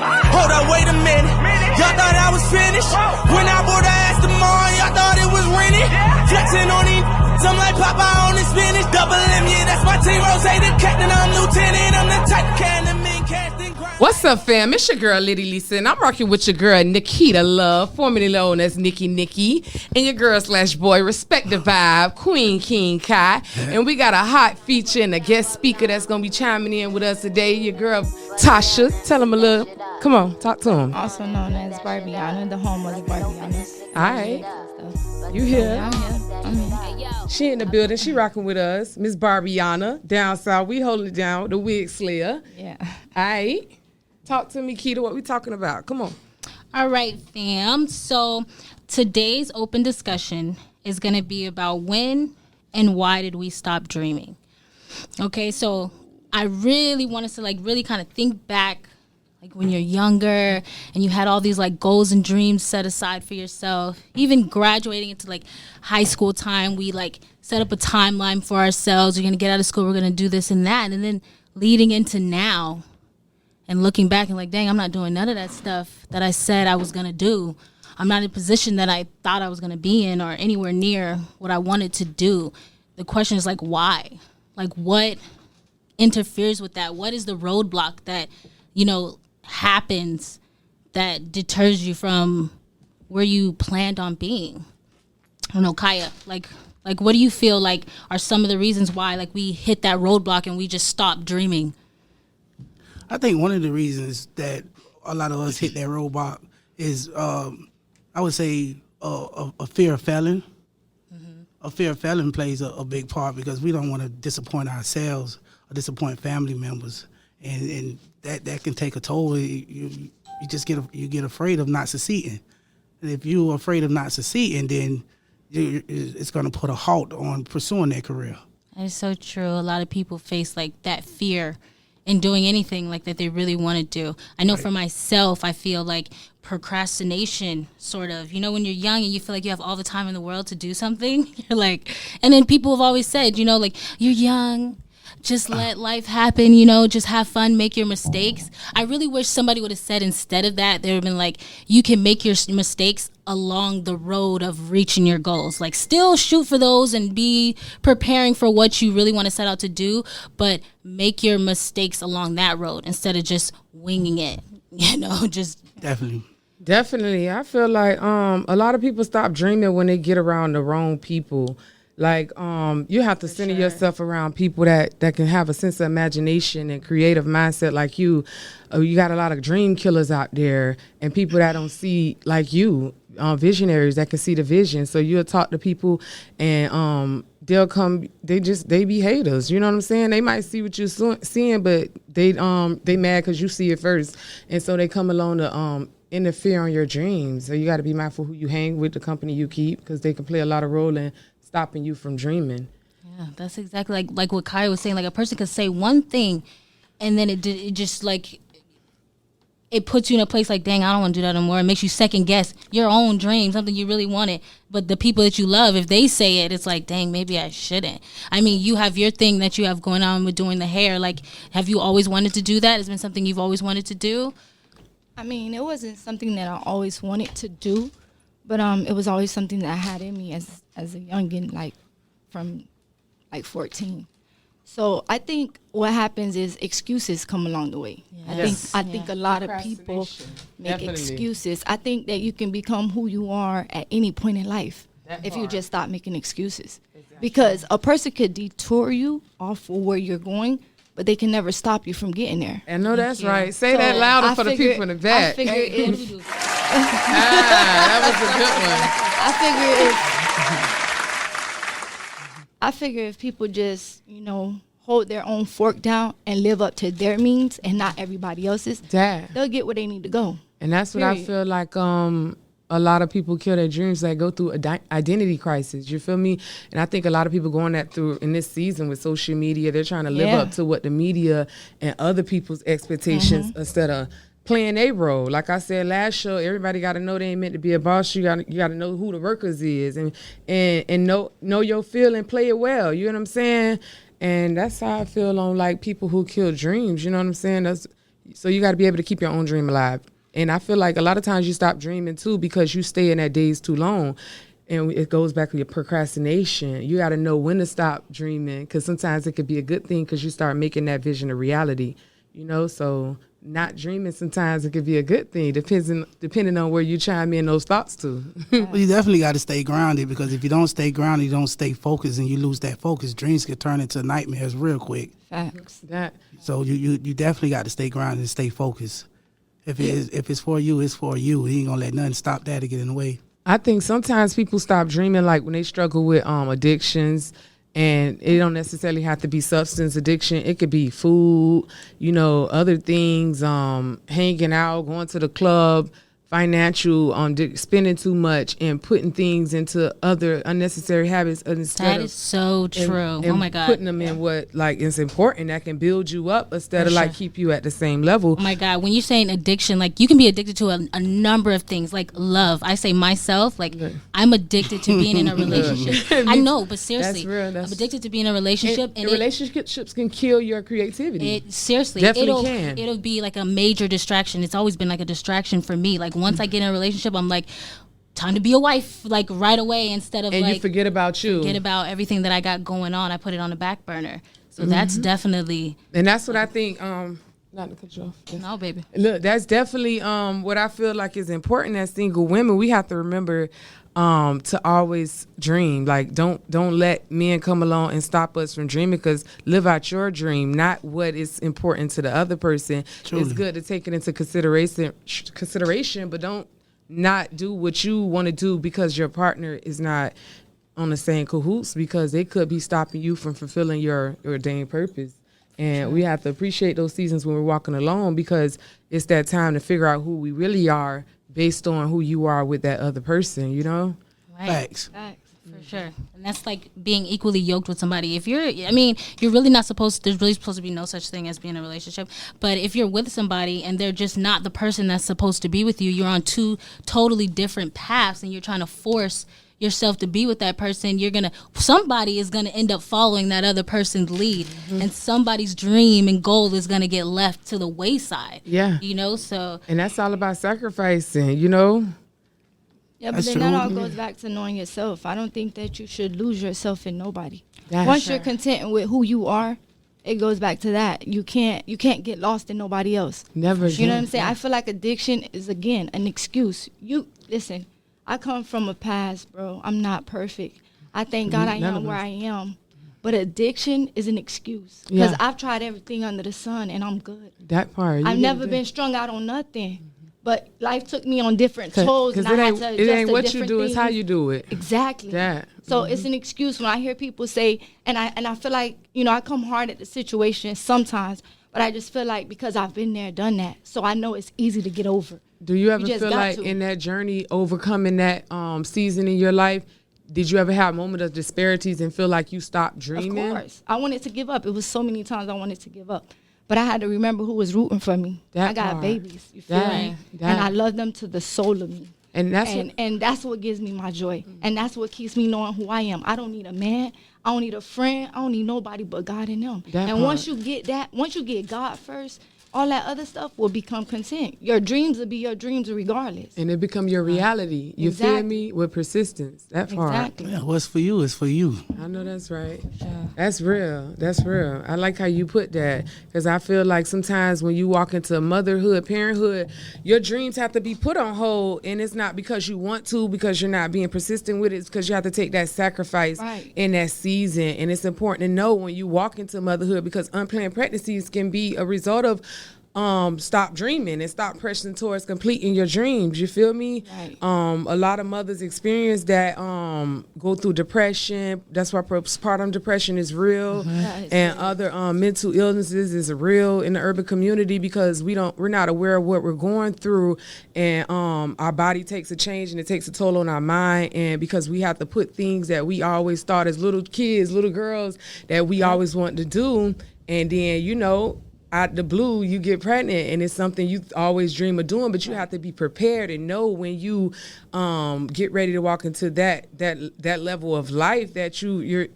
Hold up, wait a minute. Y'all thought I was finished. When I bought the Aston Martin, y'all thought it was rented. Flexing on these, I'm like Popeye on the spinach. Double M, yeah, that's my team. Rose, the captain, I'm lieutenant. I'm the type of can the men casting. What's up, fam? It's your girl, Liddy Lisa, and I'm rocking with your girl, Nikita Love, formerly known as Nikki, and your girl / boy, Respect the Vibe, Queen King Kai. And we got a hot feature and a guest speaker that's going to be chiming in with us today, your girl, Tasha. Tell them a little. Come on, talk to him. Also known as Barbiana, the home of the Barbianas. All right. You here? I'm here. She in the building. She rocking with us. Miss Barbiana, down south. We holding it down. The wig slayer. Yeah. All right. Talk to me, Keita. What we talking about? Come on. All right, fam. So today's open discussion is going to be about when and why did we stop dreaming? Okay, so I really want us to really kind of think back, like when you're younger and you had all these like goals and dreams set aside for yourself. Even graduating into like high school time, we like set up a timeline for ourselves. We're going to get out of school. We're going to do this and that. And then leading into now and looking back and like, dang, I'm not doing none of that stuff that I said I was going to do. I'm not in a position that I thought I was going to be in or anywhere near what I wanted to do. The question is like, why? Like, what interferes with that? What is the roadblock that, happens that deters you from where you planned on being? I don't know, Kaya, like what do you feel like are some of the reasons why like we hit that roadblock and we just stopped dreaming? I think one of the reasons that a lot of us hit that roadblock is, I would say, a fear of failing. Mm-hmm. A fear of failing plays a big part because we don't want to disappoint ourselves or disappoint family members, and that can take a toll. You just get afraid of not succeeding, and if you're afraid of not succeeding, then it's going to put a halt on pursuing that career. That's so true. A lot of people face like that fear in doing anything like that they really want to do. I know for myself, I feel like procrastination sort of, when you're young and you feel like you have all the time in the world to do something, you're like, and then people have always said, like you're young, just let life happen, just have fun, make your mistakes. I really wish somebody would have said instead of that, they would have been like, you can make your mistakes along the road of reaching your goals. Like still shoot for those and be preparing for what you really want to set out to do, but make your mistakes along that road instead of just winging it, just. Definitely. I feel like a lot of people stop dreaming when they get around the wrong people. Like, you have to center yourself around people that can have a sense of imagination and creative mindset like you. You got a lot of dream killers out there and people that don't see like you, visionaries that can see the vision. So you'll talk to people and they'll come, they be haters. You know what I'm saying? They might see what you're seeing, but they mad because you see it first. And so they come along to interfere on your dreams. So you got to be mindful who you hang with, the company you keep, because they can play a lot of role in stopping you from dreaming. Yeah, that's exactly like what Kaya was saying. Like a person could say one thing, and then it just like it puts you in a place like, dang, I don't want to do that anymore. It makes you second guess your own dream, something you really wanted. But the people that you love, if they say it, it's like, dang, maybe I shouldn't. I mean, you have your thing that you have going on with doing the hair. Like, have you always wanted to do that? It's been something you've always wanted to do? I mean, it wasn't something that I always wanted to do, but it was always something that I had in me as a youngin', like from like 14. So I think what happens is excuses come along the way. Yes. I think a lot of people make excuses. I think that you can become who you are at any point in life if you just stop making excuses. Exactly. Because a person could detour you off of where you're going, but they can never stop you from getting there. I know that's right. Say that louder for the people in the back. I figure if that was a good one. I figure if people just, hold their own fork down and live up to their means and not everybody else's, they'll get where they need to go. And that's what I feel like a lot of people kill their dreams, that go through identity crisis. You feel me? And I think a lot of people going that through in this season with social media. They're trying to live up to what the media and other people's expectations instead of playing a role. Like I said last show, everybody got to know they ain't meant to be a boss. You got to know who the workers is and know your field and play it well. You know what I'm saying? And that's how I feel on like people who kill dreams. You know what I'm saying? So you got to be able to keep your own dream alive. And I feel like a lot of times you stop dreaming too because you stay in that days too long. And it goes back to your procrastination. You got to know when to stop dreaming, because sometimes it could be a good thing because you start making that vision a reality, you know? So not dreaming, sometimes it could be a good thing, depending on where you chime in those thoughts to. Well, you definitely got to stay grounded, because if you don't stay grounded, you don't stay focused, and you lose that focus, dreams can turn into nightmares real quick. Facts. So you definitely got to stay grounded and stay focused. If it's for you, it's for you. You ain't gonna let nothing stop that to get in the way. I think sometimes people stop dreaming like when they struggle with addictions, and it don't necessarily have to be substance addiction. It could be food, you know, other things, hanging out, going to the club, financial, spending too much and putting things into other unnecessary habits instead That of, is so true. and Oh my God. putting them in what like is important that can build you up instead of like sure. keep you at the same level. Oh my God, when you're saying addiction, like you can be addicted to a number of things, like love. I say myself, like I'm addicted to being in a relationship. I know, but seriously, That's real. I'm addicted to being in a relationship, and relationships can kill your creativity. it seriously, Definitely can. it'll be like a major distraction. It's always been like a distraction for me. Like once I get in a relationship, I'm like, time to be a wife, like right away, instead of and like you forget about you. forget about everything that I got going on. I put it on the back burner. So that's definitely And that's what I think. Not to cut you off. Yes. no, baby. Look, that's definitely what I feel like is important as single women. We have to remember to always dream. Like don't let men come along and stop us from dreaming, because live out your dream, not what is important to the other person. Truly. It's good to take it into consideration, but don't not do what you want to do because your partner is not on the same cahoots, because they could be stopping you from fulfilling your ordained purpose. And we have to appreciate those seasons when we're walking alone, because it's that time to figure out who we really are based on who you are with that other person, you know? Right. Facts. For sure. And that's like being equally yoked with somebody. If you're, I mean, you're really not supposed, there's really supposed to be no such thing as being in a relationship. But if you're with somebody and they're just not the person that's supposed to be with you, you're on two totally different paths and you're trying to force yourself to be with that person, somebody is gonna end up following that other person's lead, and somebody's dream and goal is gonna get left to the wayside. Yeah. You know, so And that's all about sacrificing, you know? Yeah, but That's then that all true. goes back to knowing yourself. I don't think that you should lose yourself in nobody. That's Once sure. you're content with who you are, it goes back to that. You can't get lost in nobody else. Never. You know what I'm saying? I feel like addiction is, again, an excuse. Listen, I come from a past, bro. I'm not perfect. I thank God I None am of where us. I am. But addiction is an excuse. Yeah. Because I've tried everything under the sun and I'm good. That part. you I've did never that. been strung out on nothing. But life took me on different 'Cause toes. it And I had ain't, to it adjust ain't to what you different do, it's how things. you do it. Exactly. That. So it's an excuse when I hear people say, and I feel like, I come hard at the situation sometimes, but I just feel like because I've been there, done that, so I know it's easy to get over. Do you ever just feel got like to. in that journey, overcoming that season in your life, did you ever have a moment of disparities and feel like you stopped dreaming? Of course. I wanted to give up. It was so many times I wanted to give up. But I had to remember who was rooting for me. That I got part. babies, you feel That- me? that- And I love them to the soul of me. And that's And that's what gives me my joy. And that's what keeps me knowing who I am. I don't need a man. I don't need a friend. I don't need nobody but God and them. That And once part. you get that, once you get God first, all that other stuff will become content. Your dreams will be your dreams regardless. and it become your reality. You feel Exactly. me? With persistence. That part. Exactly. Yeah, what's for you is for you. I know that's right. That's real. That's real. I like how you put that, because I feel like sometimes when you walk into motherhood, parenthood, your dreams have to be put on hold, and it's not because you want to, because you're not being persistent with it. It's because you have to take that sacrifice Right. in that season, and it's important to know when you walk into motherhood, because unplanned pregnancies can be a result of stop dreaming and stop pressing towards completing your dreams. You feel me? Right. A lot of mothers experience that, go through depression. That's why postpartum depression is real, That is and real. other mental illnesses is real in the urban community, because we're not aware of what we're going through, and our body takes a change and it takes a toll on our mind, and because we have to put things that we always thought as little kids, little girls, that we always wanted to do, and then out the blue, you get pregnant, and it's something you always dream of doing, but you have to be prepared and know when you get ready to walk into that level of life that you're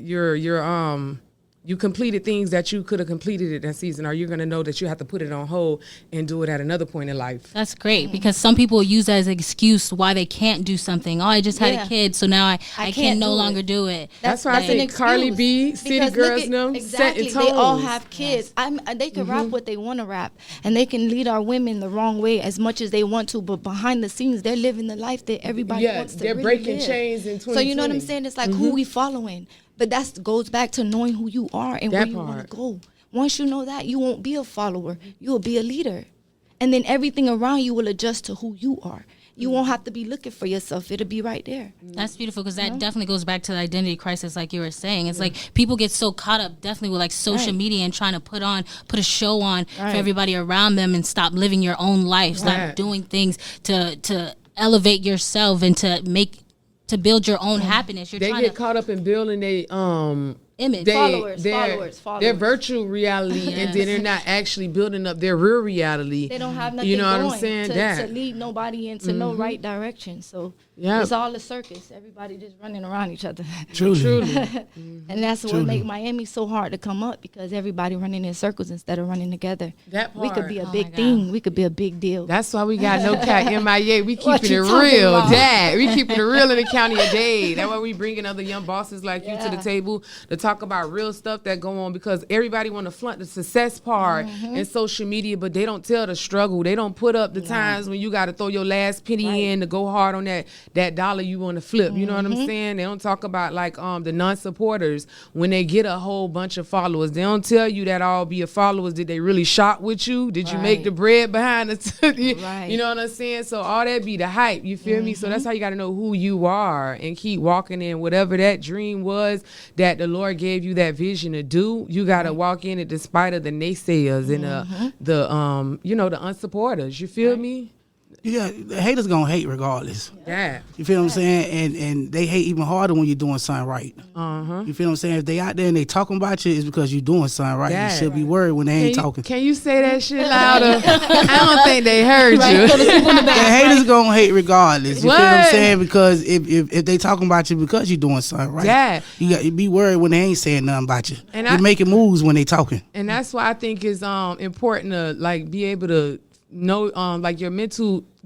you completed things that you could have completed in that season, or you're going to know that you have to put it on hold and do it at another point in life. That's great because some people use that as an excuse why they can't do something. Oh, I just had a kid, so now I can no longer do it. That's why I think Carly B, City Girls, them exactly. They all have kids. They can rap what they want to rap, and they can lead our women the wrong way as much as they want to. But behind the scenes, they're living the life that everybody wants to. They're really breaking live. chains in 2020. So you know what I'm saying? It's like who we following. But that goes back to knowing who you are and where you want to go. Once you know that, you won't be a follower. You will be a leader. And then everything around you will adjust to who you are. You won't have to be looking for yourself. It'll be right there. That's beautiful because that definitely goes back to the identity crisis like you were saying. It's like people get so caught up definitely with like social media and trying to put a show on for everybody around them and stop living your own life. Stop doing things to elevate yourself and to build your own happiness. They get caught up in building image, followers. Their virtual reality, and then they're not actually building up their real reality. They don't have nothing you know going what I'm saying? to lead nobody into no right direction. So it's all a circus. Everybody just running around each other. Truly. And that's what make Miami so hard to come up, because everybody running in circles instead of running together. That part. We could be a big thing. We could be a big deal. That's why we got No Cap MIA. We keeping it real, Dad. We keeping it real in the county of Dade. That's why we bringing other young bosses like you to the table to talk about real stuff that go on, because everybody want to flaunt the success part in social media, but they don't tell the struggle. They don't put up the times when you got to throw your last penny in to go hard on that dollar you want to flip. You know what I'm saying? They don't talk about like the non-supporters when they get a whole bunch of followers. They don't tell you that all be your followers. Did they really shop with you? Did you make the bread behind the you know what I'm saying? So all that be the hype. You feel me? So that's how you got to know who you are and keep walking in whatever that dream was that the Lord gave you that vision to do. You got to walk in it despite of the naysayers and the unsupporters. You feel me? Yeah, the haters gonna hate regardless. Yeah. You feel what I'm saying? And they hate even harder when you're doing something right. You feel what I'm saying? If they out there and they talking about you, it's because you're doing something right. You should be worried when they ain't talking. Can you say that shit louder? I don't think they heard you. The haters gonna hate regardless. You feel what I'm saying? Because if they talking about you because you're doing something right, you be worried when they ain't saying nothing about you. And you're making moves when they talking. And that's why I think it's important to like be able to know like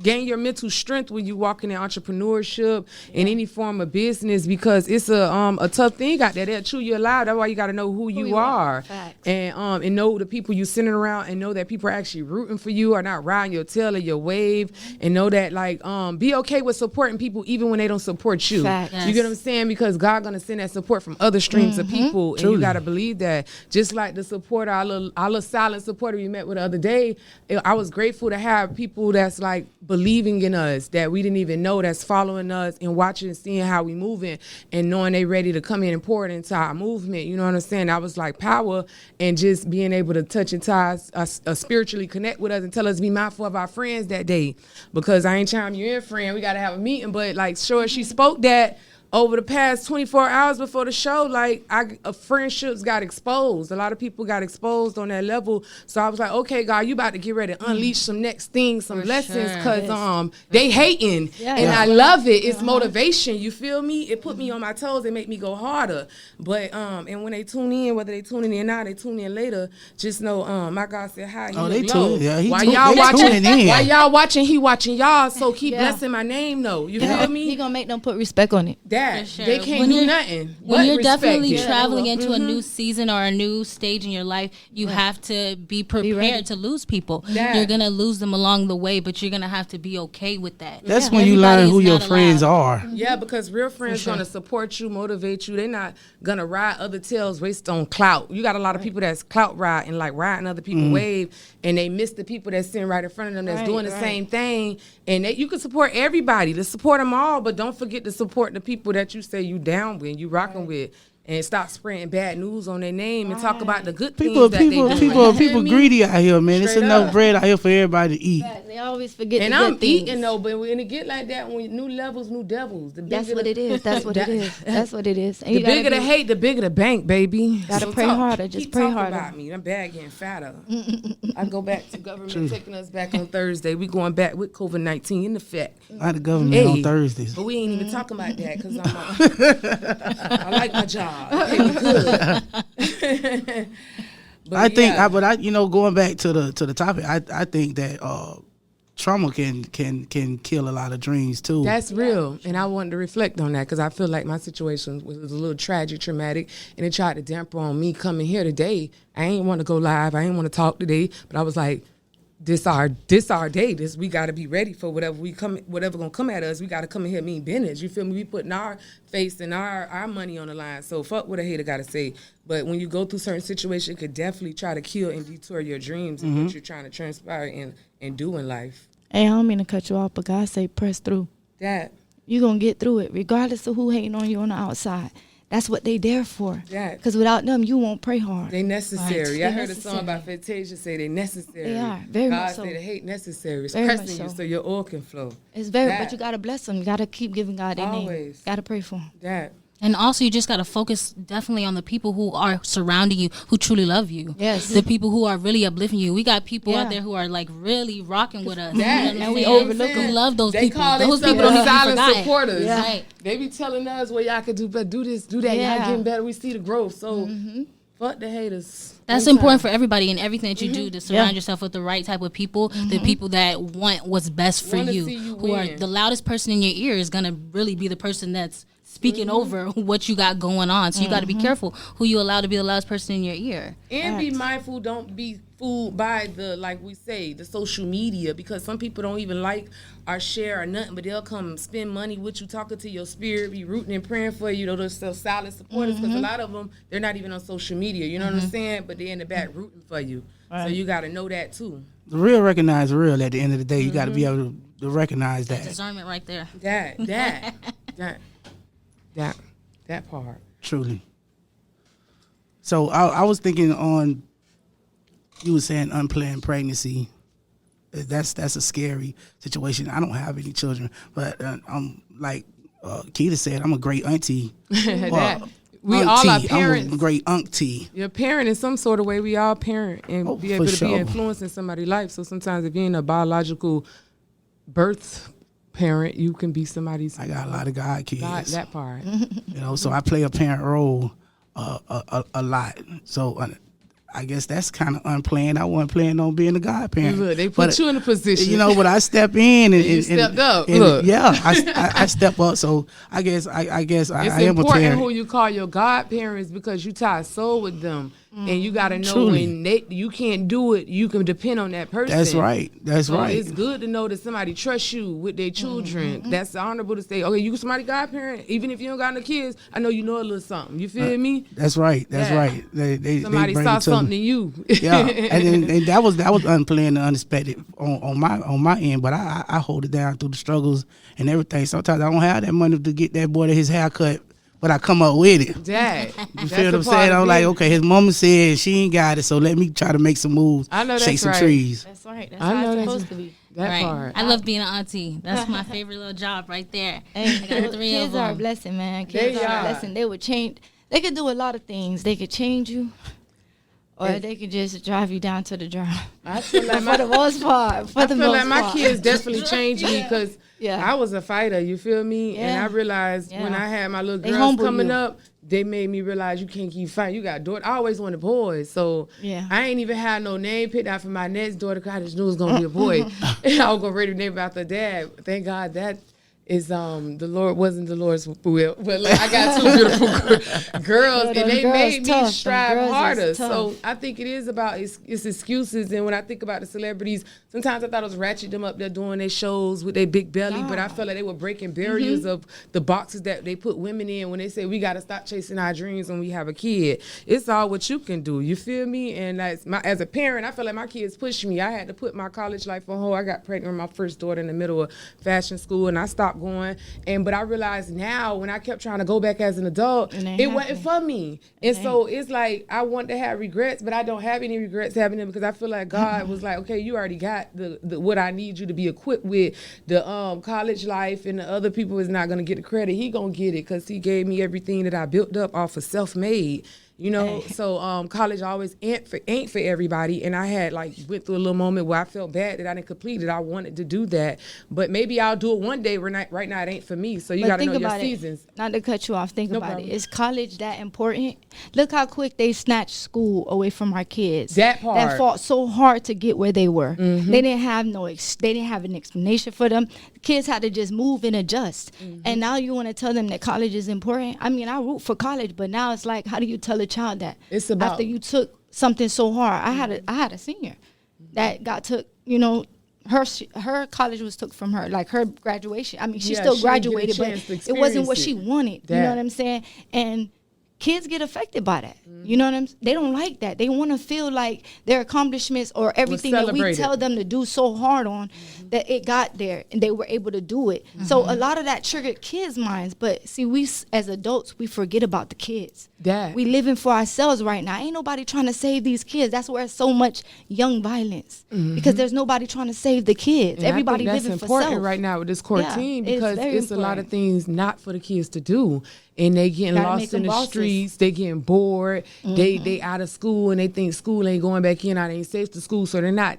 gain your mental strength when you walk in entrepreneurship in any form of business, because it's a tough thing out there. They'll chew you alive. That's why you got to know who you are. And know the people you sitting around, and know that people are actually rooting for you, are not riding your tail or your wave, and know that like be okay with supporting people even when they don't support you. You get what I'm saying? Because God gonna send that support from other streams of people, and you gotta believe that. Just like the supporter, our little silent supporter we met with the other day, I was grateful to have people that's like believing in us that we didn't even know, that's following us and watching and seeing how we moving and knowing they ready to come in and pour it into our movement. You know what I'm saying? That was like power, and just being able to touch and tie us, spiritually connect with us and tell us to be mindful of our friends that day, because I ain't chime you in, friend. We got to have a meeting, but like sure, she spoke that over the past 24 hours before the show, like friendships got exposed. A lot of people got exposed on that level. So I was like, okay, God, you about to get ready to unleash some next things, some lessons, because they hating. And I love it. It's motivation. You feel me? It put me on my toes and make me go harder. But and when they tune in, whether they tuning in now, they tune in later, just know my God said hi. They tune. Yeah, while y'all watching, he watching y'all. So keep blessing my name though. You feel me? He gonna make them put respect on it. Sure. They can't do nothing. When you're definitely traveling into a new season or a new stage in your life, you have to be prepared to lose people. You're going to lose them along the way, but you're going to have to be okay with that. That's when you learn who your friends are. Yeah, because real friends going to support you, motivate you. They're not going to ride other tails based on clout. You got a lot of people that's clout riding, like riding other people's wave, and they miss the people that's sitting right in front of them that's doing the same thing. And you can support everybody, to support them all, but don't forget to support the people that you say you down with, you rocking with, and stop spreading bad news on their name and talk about the good things that they do. People greedy out here, man. It's enough bread out here for everybody to eat. They always forget. And the I'm good things. eating though, but when it get like that, when new levels, new devils. That's what it is. That's what it is. That's what it is. And the bigger the hate, the bigger the bank, baby. Gotta pray harder. Just pray harder. About me. I'm bad getting fatter. I go back to government taking us back on Thursday. We going back with COVID-19 in effect. Not the government on Thursdays. But we ain't even talking about that because I like my job. Okay, we good. But going back to the topic, I think that trauma can kill a lot of dreams too. That's real, and I wanted to reflect on that because I feel like my situation was a little tragic, traumatic, and it tried to damper on me coming here today. I ain't want to go live. I ain't want to talk today, but I was like, this our day. We got to be ready for whatever gonna come at us. We got to come in here mean business. You feel me? We putting our face and our money on the line. So fuck what a hater got to say. But when you go through certain situations, it could definitely try to kill and detour your dreams and what you're trying to transpire and do in life. Hey, I don't mean to cut you off, but God say press through. That. You're going to get through it, regardless of who hating on you on the outside. That's what they there for. Because without them, you won't pray hard. They necessary. Right. I heard a song about Fantasia say they necessary. They are, very God much so. say the hate necessary. It's Very pressing much you so. so your oil can flow. It's very, but you got to bless them. You got to keep giving God their name. Always. Got to pray for them. That. And also, you just got to focus definitely on the people who are surrounding you, who truly love you. Yes. The people who are really uplifting you. We got people Yeah. out there who are like really rocking with us. That. You know And we what I'm saying? overlook them. We love those They people. call Those themselves people don't even silent forget. supporters. Yeah. Right. They be telling us what y'all could do, but do this, do that. Yeah. Y'all getting better. We see the growth. So fuck the haters. That's Anytime. important for everybody and everything that you do to surround yourself with the right type of people, the people that want what's best for Wanna you. see you Who are win. the loudest person in your ear is gonna really be the person that's speaking over what you got going on. So you got to be careful who you allow to be the loudest person in your ear. And be mindful, don't be fooled by the social media, because some people don't even like or share or nothing, but they'll come spend money with you, talking to your spirit, be rooting and praying for you. Those silent supporters, because a lot of them, they're not even on social media, you know what I'm saying? But they're in the back rooting for you. So you got to know that too. The real recognize the real at the end of the day. You got to be able to recognize that. Discernment right there. That part. Truly. So I was thinking on, you were saying unplanned pregnancy. That's a scary situation. I don't have any children, but I'm like Keita said, I'm a great auntie. We all are I'm parents. a great auntie. You're a parent in some sort of way. We all parent and be able for to be sure. influencing somebody's life. So sometimes if you're in a biological birth parent, you can be somebody's. I got a lot of God kids. God, that part. So I play a parent role a lot. So I guess that's kind of unplanned. I wasn't planning on being a godparent. Look, they put you in a position. But I step in and You stepped up. and Look. yeah, I step up. So I guess I It's am a important parent. who you call your godparents, because you tie a soul with them, and you got to know Truly. when you can't do it, you can depend on that person. That's right. That's So right. it's good to know that somebody trusts you with their children. That's honorable to say, okay, you somebody godparent, even if you don't got no kids, I know you know a little something. You feel me? That's right. That's Yeah. right. They Somebody bring saw it to something me. in you. Yeah, and that was unplanned and unexpected on my end, but I hold it down through the struggles and everything. Sometimes I don't have that money to get that boy his haircut, but I come up with it. Dad, You feel what I'm saying? I'm like, okay, his mama said she ain't got it, so let me try to make some moves, I know shake that's some right. trees. That's right. That's I how know it's that's supposed to be. that Right. part. I love being an auntie. That's my favorite little job right there. And I got 3 of kids are a them. blessing, man. They Kids are a are. blessing. They would change. They could do a lot of things. They could change you, or they could just drive you down to the ground. I feel like For the most part. I feel like my kids definitely changed me, because Yeah. I was a fighter, you feel me? And Yeah. I realized when Yeah. I had my little They girls humble coming you. up, they made me realize you can't keep fighting. You got daughter. I always wanted boys, so Yeah. I ain't even had no name picked out for my next daughter, because I just knew it was gonna be a boy. And I was gonna ready to name it after dad. Thank God that is the Lord wasn't the Lord's will. But like, I got two beautiful girls, Yeah, and they them made girls me tough. Them strive girls is harder. tough. So I think it is about it's excuses. And when I think about the celebrities, sometimes I thought it was ratchet them up there doing their shows with their big belly, but I felt like they were breaking barriers of the boxes that they put women in when they say we got to stop chasing our dreams when we have a kid. It's all what you can do. You feel me? And as a parent, I feel like my kids pushed me. I had to put my college life on hold. I got pregnant with my first daughter in the middle of fashion school, and I stopped going. But I realized now when I kept trying to go back as an adult, And it wasn't for me. And so it's like I want to have regrets, but I don't have any regrets having them, because I feel like God was like, okay, you already got the what I need you to be equipped with. The college life and the other people is not going to get the credit. He going to get it, because he gave me everything that I built up off of self-made. You know, so college always ain't for everybody. And I had went through a little moment where I felt bad that I didn't complete it. I wanted to do that, but maybe I'll do it one day. Right now, it ain't for me. So you got to know your seasons. Not to cut you off. Think about it. Is college that important? Look how quick they snatched school away from our kids. That part. That fought so hard to get where they were. They didn't have they didn't have an explanation for them. The kids had to just move and adjust. And now you want to tell them that college is important? I mean, I root for college, but now it's like, how do you tell a child that? It's about after you took something so hard. I had a senior that got took. You know, her college was took from her, like her graduation. I mean, she still graduated, but it wasn't what she wanted. You know what I'm saying? And kids get affected by that. You know what I'm saying? They don't like that. They want to feel like their accomplishments or everything that we tell them to do so hard on, that it got there and they were able to do it. So a lot of that triggered kids' minds. But see, we as adults, we forget about the kids. We living for ourselves right now. Ain't nobody trying to save these kids. That's where so much young violence, because there's nobody trying to save the kids. And everybody I think living that's for important self. right now with this quarantine, because it's a lot of important. things not for the kids to do. And they getting lost in the streets. They getting bored. They out of school and they think school ain't going back in. They ain't safe to school, so they're not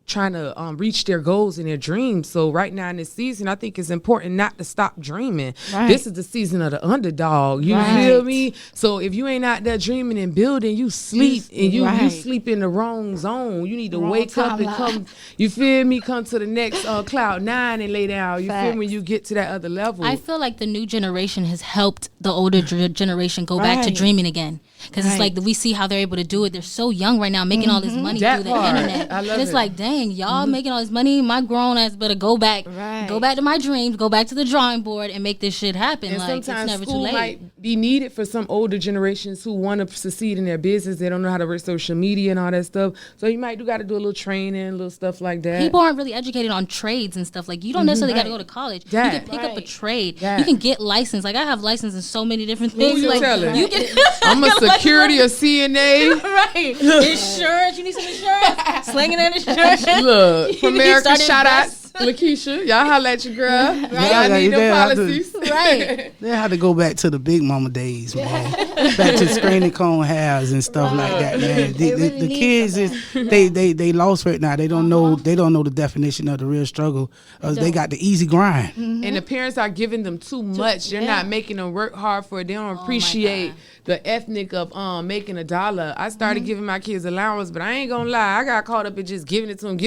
trying to reach their goals and their dreams. So right now in this season, I think it's important not to stop dreaming. This is the season of the underdog. You feel me? So if you ain't out there dreaming and building, you sleep and you sleep in the wrong zone. You need to wake up and come. You feel me? Come to the next cloud 9 and lay down. You feel me? When you get to that other level. I feel like the new generation has helped the older generation go back to dreaming again. Because it's like we see how they're able to do it. They're so young right now, making all this money through the internet. I love and it's like, dang, y'all making all this money. My grown ass better go back to my dreams, go back to the drawing board, and make this shit happen. And like, it's never too school late. might be needed for some older generations who want to succeed in their business. They don't know how to work social media and all that stuff. So you might got to do a little training, little stuff like that. People aren't really educated on trades and stuff. Like, you don't necessarily got to go to college. You can pick up a trade. You can get licensed. Like, I have license in so many different things. Who you like, telling? You can, I'm a security, a CNA. Right. Insurance. You need some insurance. Slinging that insurance. Look, from America, shout out invest. Lakeisha. Y'all holla at your girl. Y'all Y'all need them policies. Right. They had to go back to the big mama days, man. Back to screening cone hairs and stuff like that, man. The kids they lost right now. They don't know the definition of the real struggle. They got the easy grind. And the parents are giving them too much. They're not making them work hard for it. They don't appreciate the ethnic of making $1. I started giving my kids allowance, but I ain't gonna lie, I got caught up in just giving it to them.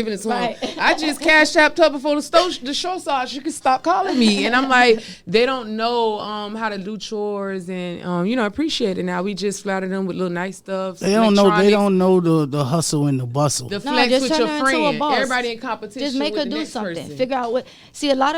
I just cashed out up before the show starts. You can stop calling me. And I'm like, they don't know how to do chores and appreciate it. Now we just flatter them with little nice stuff. They don't know. They don't know the hustle and the bustle. The flex just with turn your her into a friend. boss. Everybody in competition. Just make with her the do next something. person. Figure out what. See, a lot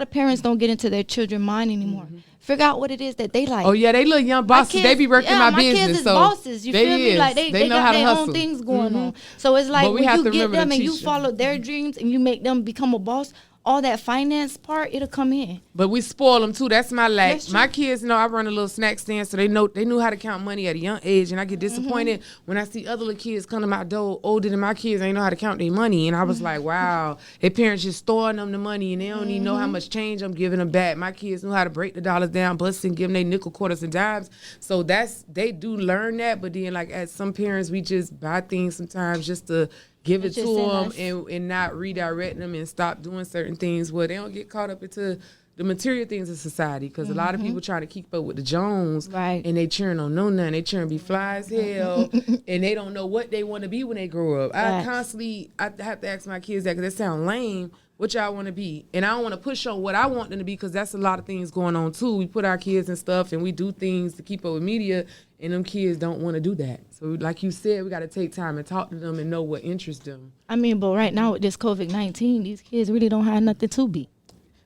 of parents don't get into their children's mind anymore. Figure out what it is that they like. Oh yeah, they little young bosses. Kids, they be working my business. Kids is so bosses. You feel me? Like they know got how to their hustle. own things going on. So it's like But we when have you to get remember to them and you teach them. follow their dreams and you make them become a boss, all that finance part, it'll come in. But we spoil them too. That's my lack. That's true. My kids know I run a little snack stand, so they knew how to count money at a young age. And I get disappointed when I see other little kids come to my door older than my kids. They know how to count their money, and I was like, wow, their parents just throwing them the money, and they don't even know how much change I'm giving them back. My kids know how to break the dollars down, bust and give them their nickel, quarters, and dimes. So they do learn that. But then, like as some parents, we just buy things sometimes just to give it to them and not redirect them and stop doing certain things where they don't get caught up into the material things of society, because a lot of people try to keep up with the Jones, and they cheering on no none. They cheering be fly as hell, and they don't know what they want to be when they grow up. I have to ask my kids that, because they sound lame. What y'all want to be? And I don't want to push on what I want them to be, because that's a lot of things going on too. We put our kids and stuff, and we do things to keep up with media, and them kids don't want to do that. So like you said, we got to take time and talk to them and know what interests them. I mean, but right now with this COVID-19, these kids really don't have nothing to be.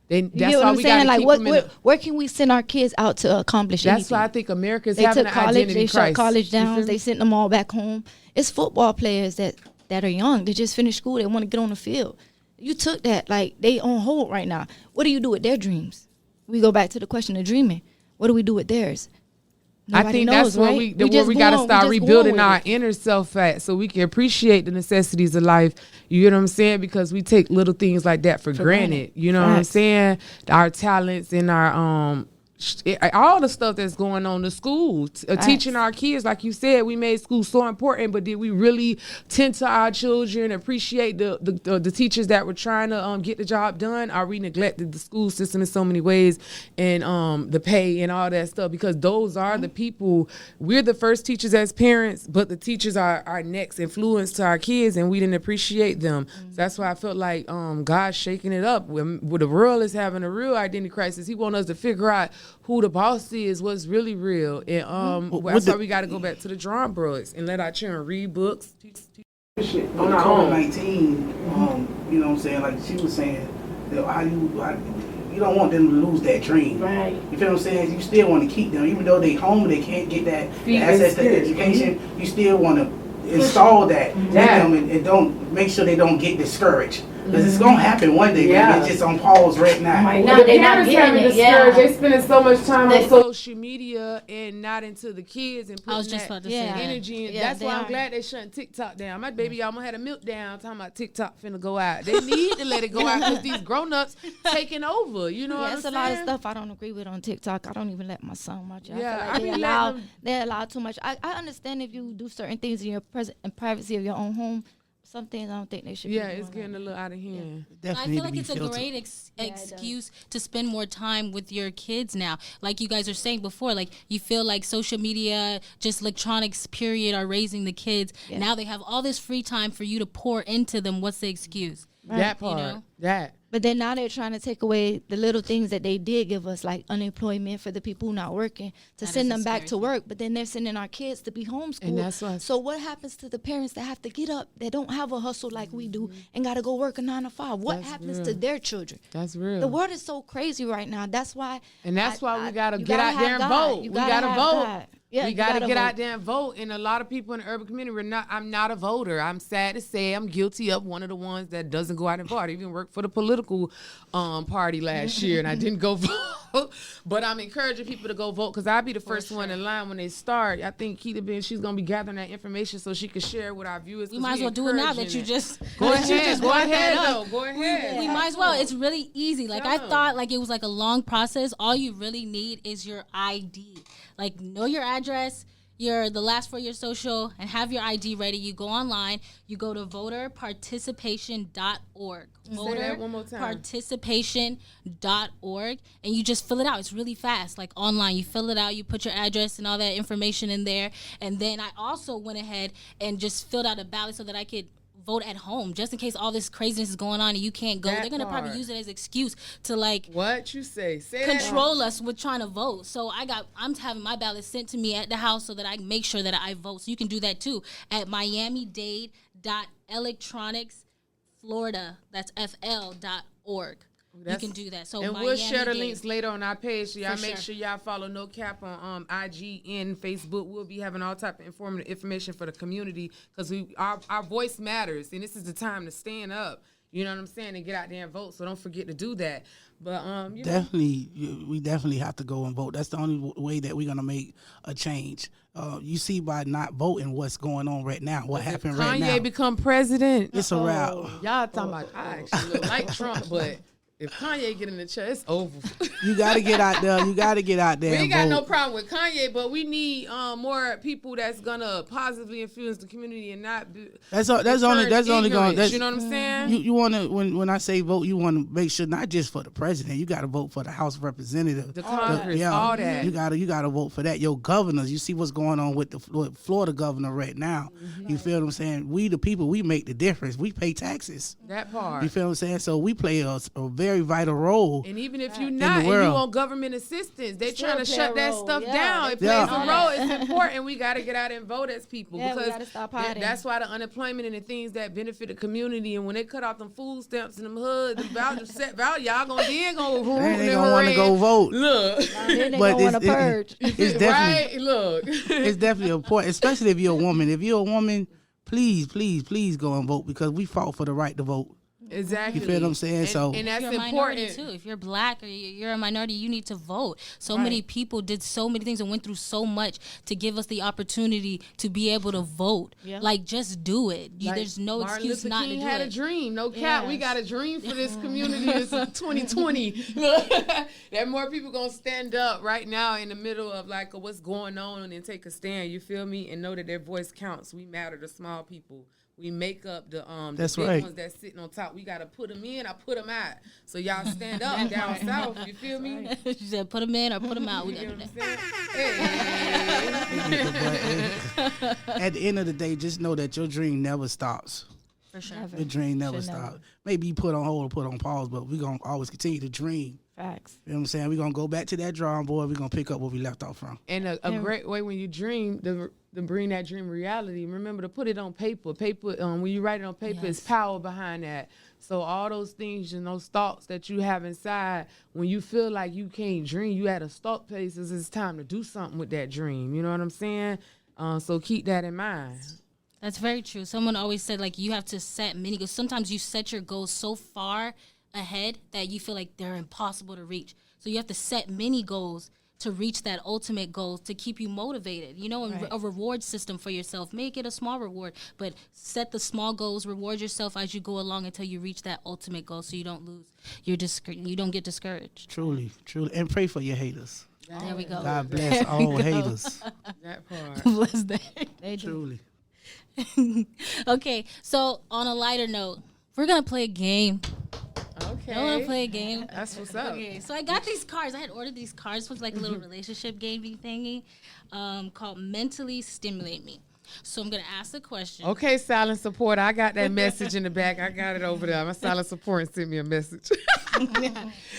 That's you get what I'm saying? Like, where can we send our kids out to accomplish anything? That's why I think America's they having took an college, identity they crisis. shut college down, they sent them all back home. It's football players that are young. They just finished school. They want to get on the field. You took that, like, they on hold right now. What do you do with their dreams? We go back to the question of dreaming. What do we do with theirs? Nobody I think knows, that's where right? we got to start rebuilding our inner self at, so we can appreciate the necessities of life. You know what I'm saying? Because we take little things like that for granted. You know what I'm saying? Our talents and our all the stuff that's going on, the school, teaching our kids, like you said, we made school so important, but did we really tend to our children, appreciate the teachers that were trying to get the job done? Or we neglected the school system in so many ways, and the pay and all that stuff? Because those are the people, we're the first teachers as parents, but the teachers are our next influence to our kids, and we didn't appreciate them. So that's why I felt like God's shaking it up. When the world is having a real identity crisis, he wants us to figure out who the boss is, what's really real. And that's why we got to go back to the drawing boards and let our children read books. With COVID-19, you know what I'm saying, like she was saying, how you don't want them to lose that dream. Right. You feel what I'm saying? You still want to keep them, even though they home, they can't get that access to education. You still want to install that in them, and don't make sure they don't get discouraged. Because it's going to happen one day, baby. It's just on pause right now. The parents having discouraged. They spending so much time on social media and not into the kids and putting that energy in. That's why I'm glad they shutting TikTok down. My baby almost had a meltdown talking about TikTok finna go out. They need to let it go out because these grown-ups taking over. You know what I'm saying? There's a lot of stuff I don't agree with on TikTok. I don't even let my son watch it. Yeah, I feel like they allow too much. I understand if you do certain things in your privacy of your own home. Some things I don't think they should be doing. It's getting a little out of hand. I feel like it's a great excuse to spend more time with your kids now. Like you guys are saying before, like you feel like social media, just electronics, period, are raising the kids. Yeah. Now they have all this free time for you to pour into them. What's the excuse? Right. That part. You know? That. But then now they're trying to take away the little things that they did give us, like unemployment for the people who not working, to send them back to work. But then they're sending our kids to be homeschooled. And that's why. So what happens to the parents that have to get up, that don't have a hustle like we do, and got to go work a 9 to 5? What happens to their children? That's real. The world is so crazy right now. That's why. And that's why we got to get out there and vote. We got to vote. Yeah, we got to get out there and vote. And a lot of people in the urban community, I'm not a voter. I'm sad to say I'm guilty of one of the ones that doesn't go out and vote. I even worked for the political party last year, and I didn't go vote. But I'm encouraging people to go vote, because I'll be the first one in line when they start. I think Keita, she's going to be gathering that information so she can share with our viewers. We might as well do it now that you just... Go ahead, go ahead. We might as well. It's really easy. Like, I thought like it was like a long process. All you really need is your ID. Like, know your address, the last 4 of your social, and have your ID ready. You go online. You go to voterparticipation.org. Say that one more time. Voterparticipation.org, and you just fill it out. It's really fast, like online. You fill it out. You put your address and all that information in there. And then I also went ahead and just filled out a ballot so that I could vote at home, just in case all this craziness is going on and you can't go. They're gonna probably use it as excuse to like what you say control us with trying to vote. So I'm having my ballot sent to me at the house so that I make sure that I vote. So you can do that too at miamidade.electronicsflorida. That's FL.org. You can do that. So and we'll share the links later on our page. So y'all make sure y'all follow No Cap on IG and Facebook. We'll be having all type of informative information for the community, because our voice matters, and this is the time to stand up. You know what I'm saying? And get out there and vote. So don't forget to do that. But we definitely have to go and vote. That's the only way that we're gonna make a change. You see, by not voting, what's going on right now? What happened right now? Kanye become president. It's a wrap. Y'all talking about? I actually look like Trump, but if Kanye get in the chair, it's over. You got to get out there. We ain't got no problem with Kanye, but we need more people that's gonna positively influence the community and not. That's only going. You know what I'm saying? You want to when I say vote, you want to make sure not just for the president. You got to vote for the House of Representatives, the Congress, all that. You got to vote for that. Your governors. You see what's going on with the Florida governor right now. Mm-hmm. You feel what I'm saying? We the people, we make the difference. We pay taxes. That part. You feel what I'm saying? So we play a very vital role. And even if you're not, and you on government assistance, they're trying to shut that stuff down. It plays a role. It's important. We got to get out and vote as people, because that's why the unemployment and the things that benefit the community. And when they cut off them food stamps and them HUD, the set value, y'all gonna want to go vote. Look, but want to purge. It's definitely right. Look, it's definitely important, especially if you're a woman. If you're a woman, please go and vote, because we fought for the right to vote. Exactly. You feel what I'm saying? And that's You're a minority important too. If you're black or you're a minority, you need to vote. So Right. many people did so many things and went through so much to give us the opportunity to be able to vote. Yeah. Like, just do it. Like, There's no Martin excuse Luther not King to do had it. a dream. No cap. We Yes. got a dream for this community. This is 2020. That more people gonna stand up right now in the middle of like what's going on and take a stand. You feel me? And know that their voice counts. We matter to small people. We make up the That's big right. ones that's sitting on top. We gotta put them in. I put them out. So y'all stand up down south. You feel me? She said, put them in or put them out. We You got know to what do I'm that. saying? Hey. At the end of the day, just know that your dream never stops. For sure. Never. Your dream never Should never. stops. Maybe you put on hold or put on pause, but we're going to always continue to dream. Facts. You know what I'm saying? We're going to go back to that drawing board. We're going to pick up where we left off from. And a great way when you dream to bring that dream reality. Remember to put it on paper. Paper when you write it on paper, Yes. it's power behind that. So all those things and those thoughts that you have inside, when you feel like you can't dream, you at a stuck places. It's time to do something with that dream. You know what I'm saying? So keep that in mind. That's very true. Someone always said, like, you have to set mini goals. Sometimes you set your goals so far ahead that you feel like they're impossible to reach. So you have to set mini goals to reach that ultimate goal to keep you motivated, and Right. a reward system for yourself. Make it a small reward, but set the small goals, reward yourself as you go along until you reach that ultimate goal so you don't lose you don't get discouraged. Truly, truly. And pray for your haters. There we go. God bless all haters. That part. Bless that. They do. Truly. Okay, so on a lighter note, we're going to play a game. Okay. I want to play a game. That's what's up. Okay, so I got these cards. I had ordered these cards. It was like a little relationship gaming thingy called Mentally Stimulate Me. So I'm going to ask the question. Okay, silent support. I got that message in the back. I got it over there. My silent support sent me a message.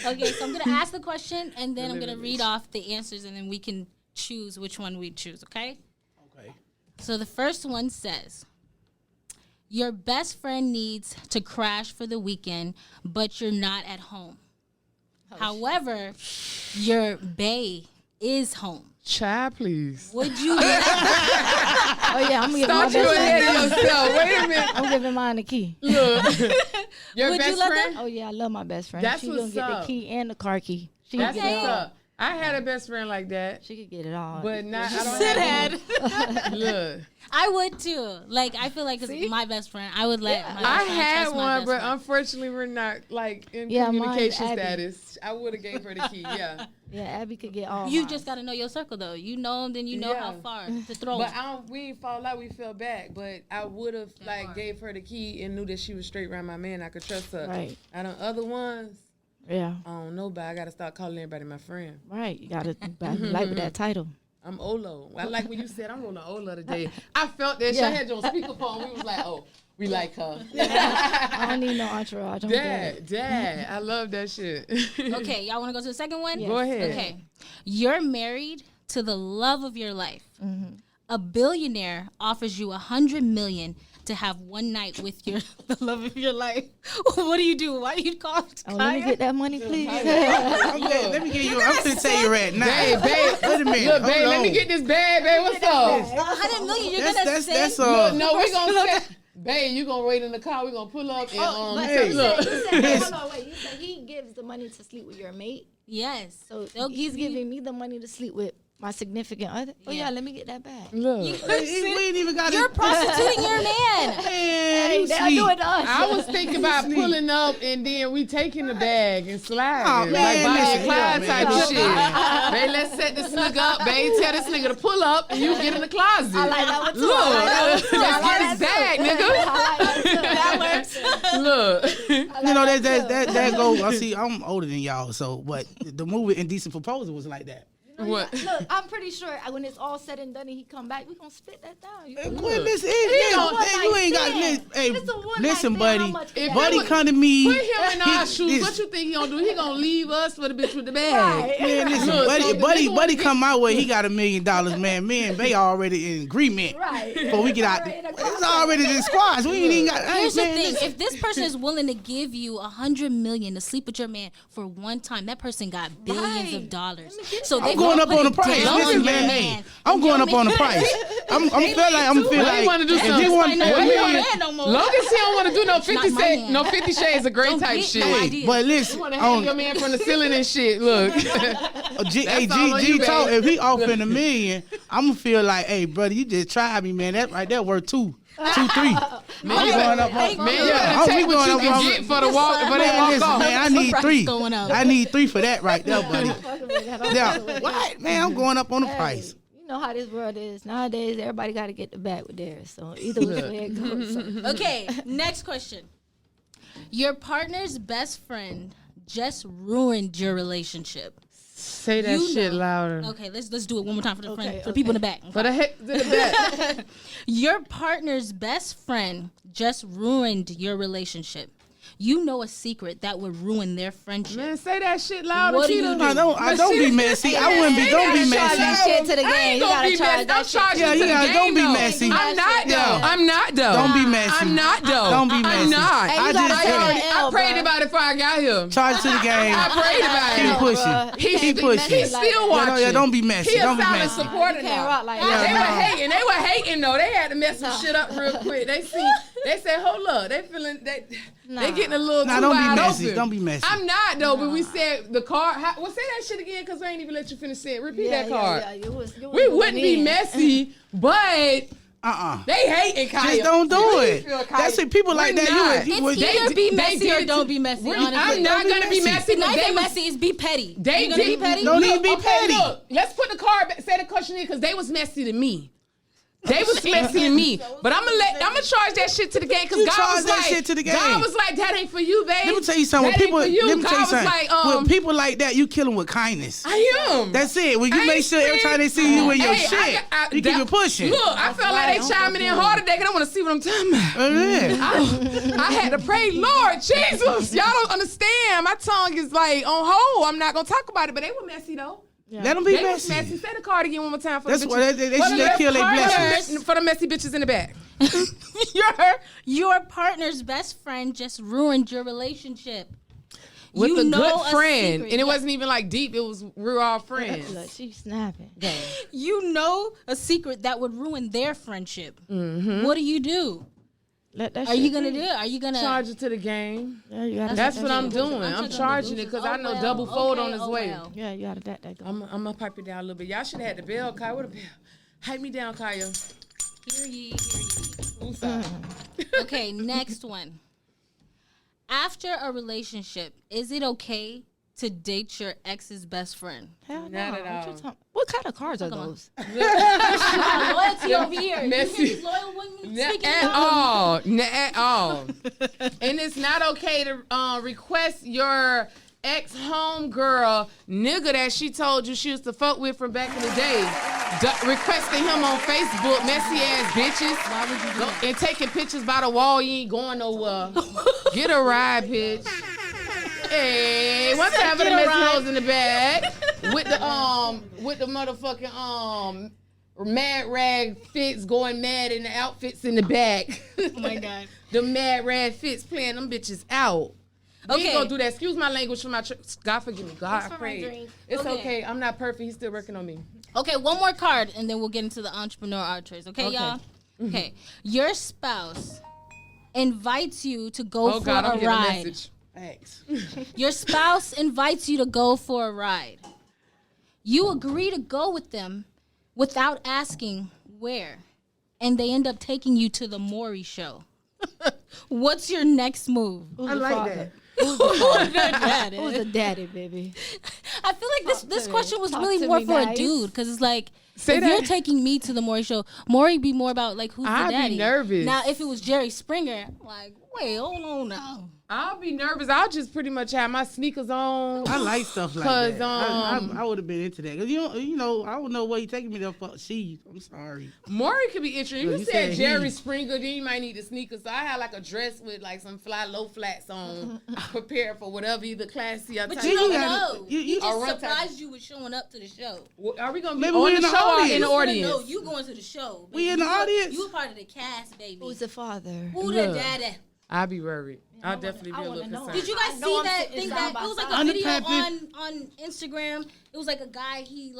Okay, so I'm going to ask the question, and then I'm going to read off the answers, and then we can choose which one we choose, okay? Okay. So the first one says, your best friend needs to crash for the weekend, but you're not at home. However, your bae is home. Child, please. Would you? Oh yeah, I'm gonna give my Thought you best were ahead friend. of yourself. Wait a minute. I'm giving mine the key. Look. Your Would you best let friend? Oh yeah, I love my best friend. That's She gonna what's get up. the key and the car key. She That's can get what's it all. up. I had a best friend like that, She could get it all. but not. I don't Sit have head. Look, I would too. Like, I feel like it's my best friend. I would let my best I friend had trust my one, best but friend. unfortunately, we're not like in Yeah, mine's communication Abby. status. I would have gave her the key. Yeah, Yeah, Abby could get all. You mine. just got to know your circle, though. You know them, then you know how Yeah. far to throw but them. we ain't fall out. We fell back, but I would have like gave her the key and knew that she was straight around my man. I could trust her. Right. I don't other ones. Yeah. I don't know, but I gotta start calling everybody my friend. Right. You gotta like with that title. I'm Olo. I like when you said I'm rolling Ola today. I felt that shit. Yeah. I had you on speakerphone. We was like, oh, we like her. I don't need no entourage. I'm good. Dad, I love that shit. Okay, y'all want to go to the second one? Yes. Go ahead. Okay. You're married to the love of your life. Mm-hmm. A billionaire offers you $100 million to have one night with the love of your life. What do? Why do you call it? Oh, let me get that money, please. Let me give you. I'm gonna tell you right now. Babe, Wait a minute. look, babe, hold let me on. get this bag, babe. What's up? $100 million. You're gonna say That's No, we gonna say, babe, you gonna wait in the car. We gonna pull up and But Hey. you said, hold on, wait. You said he gives the money to sleep with your mate. yes. So They'll he's give you- giving me the money to sleep with my significant other. Oh Yeah. yeah, let me get that back. Look, We ain't even got You're it. prostituting your man. Man, you They'll do it sweet. to us. I was thinking about pulling up and then we taking the bag and sliding. Oh, like man, Bonnie listen and Clyde here, type man. of shit. Babe, let's set this nigga up. Babe, tell this nigga to pull up and you get in the closet. I like that one too. Look, I like that one too. I let's like get his that bag, nigga. That works. Look. You know that goes. I see. I'm older than y'all, so but the movie Indecent Proposal was like that. What? Look, I'm pretty sure when it's all said and done and he come back, we gonna split that down. You Quit know? this. a You one-night ain't got. stand. Hey, It's a one-night listen, stand. buddy. How much If Buddy, it was- come to me. Put him in our shoes. this- What you think he gonna do? He gonna leave us for the bitch with the bag. Right. Man, listen, Look, buddy, so the buddy, nigga buddy, wanna come my way. He got $1 million, man. Me and Bay already in agreement. Right. Before we get out, Already in a it's already the squads. We ain't even got. Hey, Here's the man, thing: listen. if this person is willing to give you $100 million to sleep with your man for one time, that person got billions Right. of dollars. Let me get So that. they I'm going up on the price. down Listen, on man, your hey, man. I'm going up on the price. I'm feel Well, like he wanna do if something. he want Might not $1 be your million, man no more. Long as he don't want to do no Not 50 my Shades, man. no 50 Shades of Grey Don't type get shit. no hey, idea. but You listen, want to hang your man from the ceiling and shit. Look. Hey, all on G you, talk. babe. If he offering $1 million, I'm gonna feel like, hey, brother, you just tried me, man. That right there worth 2, 3. Man, I'm going up on. Man, you Yeah, better we take what going you up can on- get for the walk, for Man, that walk listen, off. man, I need Price 3. going up. I need 3 for that right there, buddy. Yeah, what? Man, I'm going up on the price. You know how this world is nowadays. Everybody got to get the bag with theirs. So either which way it goes. So. Okay, next question. Your partner's best friend just ruined your relationship. Say that You shit know. louder. Okay, let's do it one more time for the friend, for the okay. people in the back. For the heck to the back. Your partner's best friend just ruined your relationship. You know a secret that would ruin their friendship. Man, say that shit louder. What do you Keita. do? I don't be messy. I wouldn't be. Don't be Charge that messy. shit to the I game. ain't You gonna gotta be charge messy. that I'm shit. charging Yeah, to you the gotta- game, don't be though. messy. I'm not, though. Yeah. I'm not, though. Don't be messy. I'm not, though. Don't be messy. I'm not. Hey, you I gotta just- take I that L, prayed bruh. about it before I got here. Charge to the game. I prayed about Keep it. pushing. Bruh. Keep pushing. He's still watching. Yeah, don't be messy. He a Don't be silent messy. supporter You can't now. rock like They that. were hating. They were hating though. They had to mess some shit up real quick. They said, hold up. They feeling they getting a little Nah, too don't be wide messy. open. Don't be messy. I'm not though. But we said the card. Well, say that shit again because we ain't even let you finish it. Repeat that card. Yeah, you was We going wouldn't be in. messy, but they hating Kaya. Just don't do We it. feel Kaya. That's it. People like We're that. not. You It's they- either be they messy or did don't to- be messy. We're- Honestly, I'm not Don't be gonna be messy. messy. Not But they even was messy. It's be petty. They you gonna be did petty? No need to be okay, petty. Look, let's put the card back, say the question in because they was messy to me. They was messy to me, but I'm gonna charge that shit to the game because You God charge was that like, shit to the game. God was like, that ain't for you, babe. Let me tell you something. That When people, ain't for you. let me God tell you was something. like, With people like that, you kill them with kindness. I am. That's it. When I you make ain't sure every time they see you in your Hey, shit, you keep it pushing. Look, I felt like they chiming in hard today because I want to see what I'm talking about. Yeah. I had to pray, Lord Jesus. Y'all don't understand. My tongue is like on hold. I'm not gonna talk about it, but they were messy though. Let them be They was messy. messy. Say the card again one more time for That's the why bitches. they For should the kill their partners, blessings. For the messy bitches in the back. Your partner's best friend just ruined your relationship. With You a know good a friend. secret. And it Yeah. wasn't even like deep. It was we're all friends. Look, she's snapping. You know a secret that would ruin their friendship. What do you do? Let that Are you gonna do it? Are you gonna Charge it to the game. Yeah, you gotta That's let what that I'm shit- doing. I'm charging it because I know double fold on his way. Yeah, you gotta let that go. I'm gonna pipe it down a little bit. Y'all should have had the bell, Kaya. What a bell. Hype me down, Kaya. Hear ye, hear ye. Woosah. Okay, next one. After a relationship, is it okay to date your ex's best friend? Hell no. Not at What you all. talking- What kind of cards are Talking those? Loyalty over here. Messy. He's loyal women Not speaking at of- all. Not at all. And it's not okay to request your ex homegirl nigga that she told you she used to fuck with from back in the day. Requesting him on Facebook, messy ass bitches. Why would you do that? And taking pictures by the wall, you ain't going nowhere. Get a ride, bitch. Hey, one time for the Get a messy ride. hoes in the bag with the motherfucking mad rag fits going mad in the outfits in the back. Oh my God. The mad rag fits playing them bitches out. We Okay. ain't gonna do that. Excuse my language for my God forgive me. God, I for my pray. drink. It's Okay. okay. I'm not perfect. He's still working on me. Okay, one more card, and then we'll get into the entrepreneur archers. Okay, Okay. y'all? Okay. Your spouse invites you to go Oh for God, I'm a getting a ride. message. Thanks. Your spouse invites you to go for a ride. You agree to go with them without asking where, and they end up taking you to the Maury show. What's your next move? Who's I the like father? that. Who's the father? Daddy. Who's the daddy, baby? I feel like this to question me. was Talk really to more me for a nice. dude, because it's like, Say if that. you're taking me to the Maury show, Maury be more about like who's I'd the be daddy. nervous. Now, if it was Jerry Springer, like, wait, hold on now. I'll be nervous. I'll just pretty much have my sneakers on. I like stuff like 'Cause, that. um, I would have been into that. Cause you know, I don't know where you taking me there for. I'm sorry. Maury could be interesting. Look, You he said said Jerry he. Springer, then you might need the sneakers. So I had like a dress with like some fly low flats on, prepared for whatever, either classy or But tight. you don't gotta- know. you- He just Or run surprised you with showing up to the show. Are we gonna be Maybe on we the in the show or in audience. the audience? No, you going to the show. We in You the were- audience? You were part of the cast, baby. Who's the father? Who the Look. daddy? I'd be worried. I'd definitely be a little concerned. Did you guys see that thing that it was like a video on Instagram? It was like a guy, he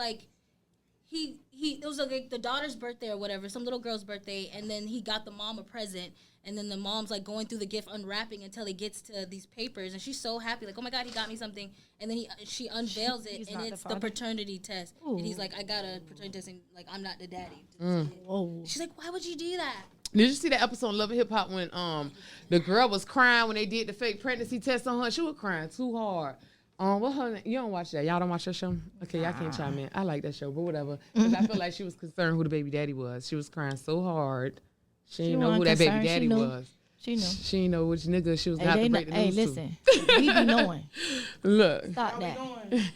it was like the daughter's birthday or whatever, some little girl's birthday, and then he got the mom a present, and then the mom's like going through the gift unwrapping until it gets to these papers, and she's so happy, like, oh my God, he got me something, and then she unveils it, and it's the paternity test. Ooh. And he's like, I got a paternity test, and like, I'm not the daddy. Whoa. She's like, why would you do that? Did you see that episode of Love and Hip Hop when the girl was crying when they did the fake pregnancy test on her? She was crying too hard. What her? You don't watch that? Y'all don't watch that show? Okay, y'all can't chime in. I like that show, but whatever. Because I feel like she was concerned who the baby daddy was. She was crying so hard. She didn't know who that baby daddy was. She knew. She didn't know which nigga she was going to have to break the news listen. We be knowing. Look. Stop that.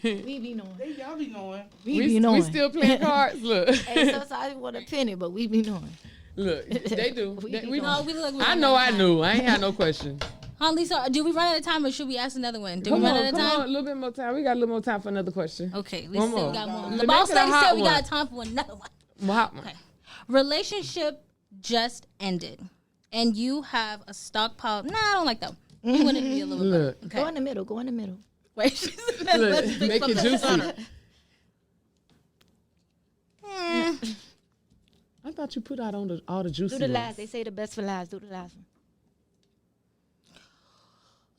We be knowing. Y'all be knowing. We be knowing. We still playing cards. Look. Hey, sometimes we want a penny, but we be knowing. Look, they do. I know I knew. I ain't had no question. Huh, Lisa, did we run out of time or should we ask another one? Did we run out of time? Come on, a little bit more time. We got a little more time for another question. Okay, Lisa said we got more. The boss lady said we got time for another one. Hot one. Okay. Relationship just ended and you have a stockpile. Nah, I don't like that. You want it to be a little bit. Okay. Go in the middle. Go in the middle. Wait, she's make it juicy. I thought you put out on all the juicy. Do the last. They say the best for last. Do the last one.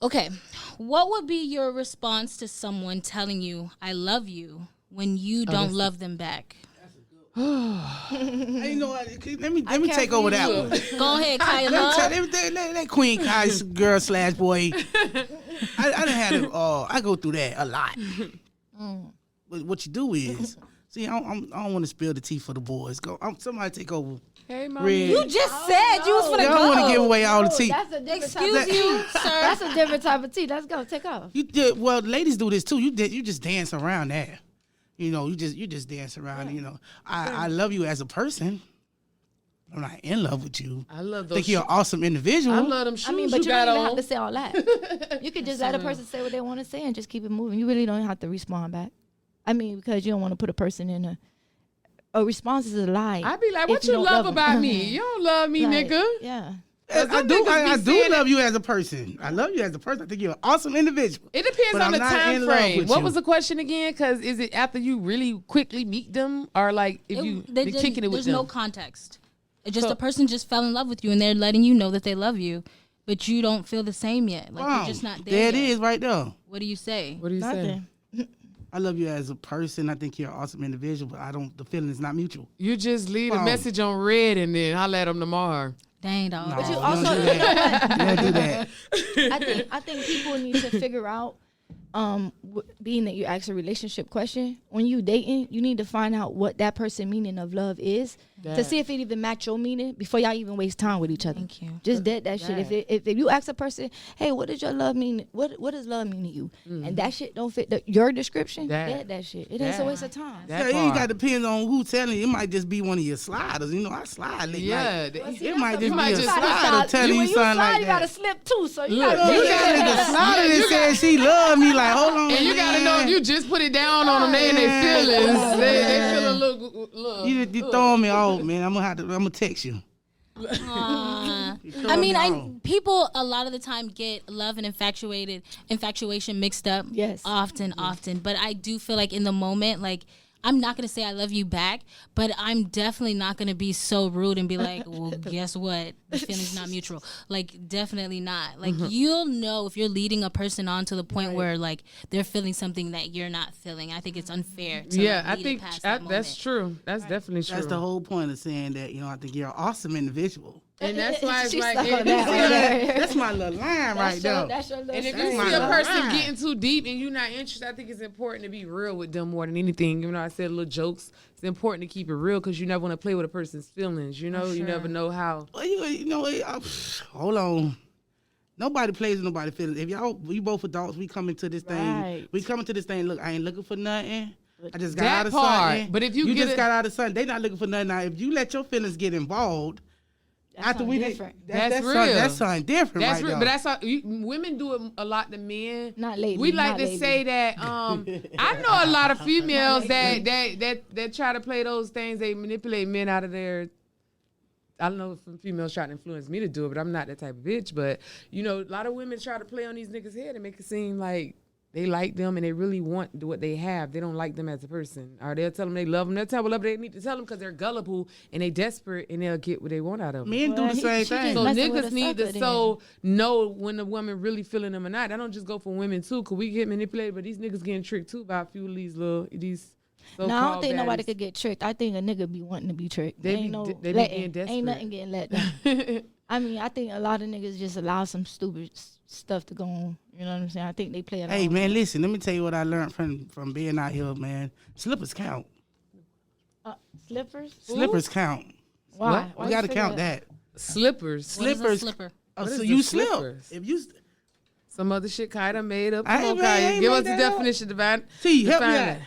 Okay. What would be your response to someone telling you I love you when you don't love them back? Hey, you know what? Let me take over that one. Go ahead, Kyla. Let Queen Kai's girl / boy. I done had it. I go through that a lot. But what you do is, see, I don't want to spill the tea for the boys. Somebody take over. Hey, Mommy. You just said you was for the go. Y'all want to give away all the tea. Excuse you, sir. That's a different type of tea. Let's go. Take off. You did well. Ladies do this too. You just dance around that. You know, you just dance around. Yeah. You know, I love you as a person. I'm not in love with you. I love those. Think you're an awesome individual. I love them shoes. But you don't even on. have to say all that. You could just let a person say what they want to say and just keep it moving. You really don't have to respond back. I mean, because you don't want to put a person in a response is a lie. I'd be like, what you love about me? You don't love me, like, nigga. Yeah. I do love you as a person. I love you as a person. I think you're an awesome individual. It depends on the time frame. What was the question again? Because is it after you really quickly meet them, or like if you been kicking it with them? There's no context. It's just a person just fell in love with you, and they're letting you know that they love you, but you don't feel the same yet. Like you're just not there. There it is, right there. What do you say? What do you say? I love you as a person. I think you're an awesome individual, but the feeling is not mutual. You just leave a message on red and then I'll let them tomorrow. Dang, dog. No, But you also don't do that. I think people need to figure out, being that you ask a relationship question, when you dating, you need to find out what that person meaning of love is to see if it even match your meaning before y'all even waste time with each other. Thank you. Just dead that shit. If you ask a person, hey, what does your love mean? What does love mean to you? And that shit don't fit your description. Dead that shit. It ain't a waste of time. It got to depend on who telling you. It might just be one of your sliders. You know, I slide. It might just be a slider telling you something like that. You gotta slip too, so you got the slider that says she love me. Like, hold on, and you gotta know if you just put it down on them, they in their feelings. They feel a little. You throwing me off, man. I'm gonna text you. I mean, people a lot of the time get love and infatuation mixed up. Yes, often. But I do feel like in the moment, like, I'm not going to say I love you back, but I'm definitely not going to be so rude and be like, well, guess what? The feeling's not mutual. Like, definitely not. Like, you'll know if you're leading a person on to the point where, like, they're feeling something that you're not feeling. I think it's unfair to I think that's true. That's definitely true. That's the whole point of saying that, I think you're an awesome individual. And that's why it's like that's my little line right there. That's your little. And if you see a person getting too deep and you're not interested, I think it's important to be real with them more than anything. Even though I said little jokes, it's important to keep it real because you never want to play with a person's feelings. You know, you never know how. Well, hold on. Nobody plays with nobody's feelings. If we both adults, we come into this thing. We come into this thing. Look, I ain't looking for nothing. I just got out of something. But if you just got out of something, they not looking for nothing. Now, if you let your feelings get involved. That's different. That's real. That's something different. That's right real. there. But that's women do it a lot to men. Not lately. We like to say that. I know a lot of females that try to play those things. They manipulate men out of their I don't know if some females try to influence me to do it, but I'm not that type of bitch. But, you know, a lot of women try to play on these niggas' head and make it seem like they like them and they really want what they have. They don't like them as a person. Or they'll tell them they love them. They'll tell them they need to tell them because they're gullible and they desperate and they'll get what they want out of them. Men do the same thing. So messing with niggas a need to sucker know when the woman really feeling them or not. I don't just go for women too, because we get manipulated, but these niggas getting tricked too by a few of these No, I don't think nobody could get tricked. I think a nigga be wanting to be tricked. They ain't be getting desperate. Ain't nothing getting let down. I mean, I think a lot of niggas just allow some stupid stuff to go on. You know what I'm saying? I think they play it. Hey man, listen. Let me tell you what I learned from being out here, man. Slippers count. Slippers. Slippers count. Why? We got to count that. Slippers. What is a slipper? Oh, What so is you the slip. slippers? If you Some other shit Kaida made up. I Come on, ain't made- I Kaida. ain't Give made us the that up. definition, Divine. T, help me Define out. it.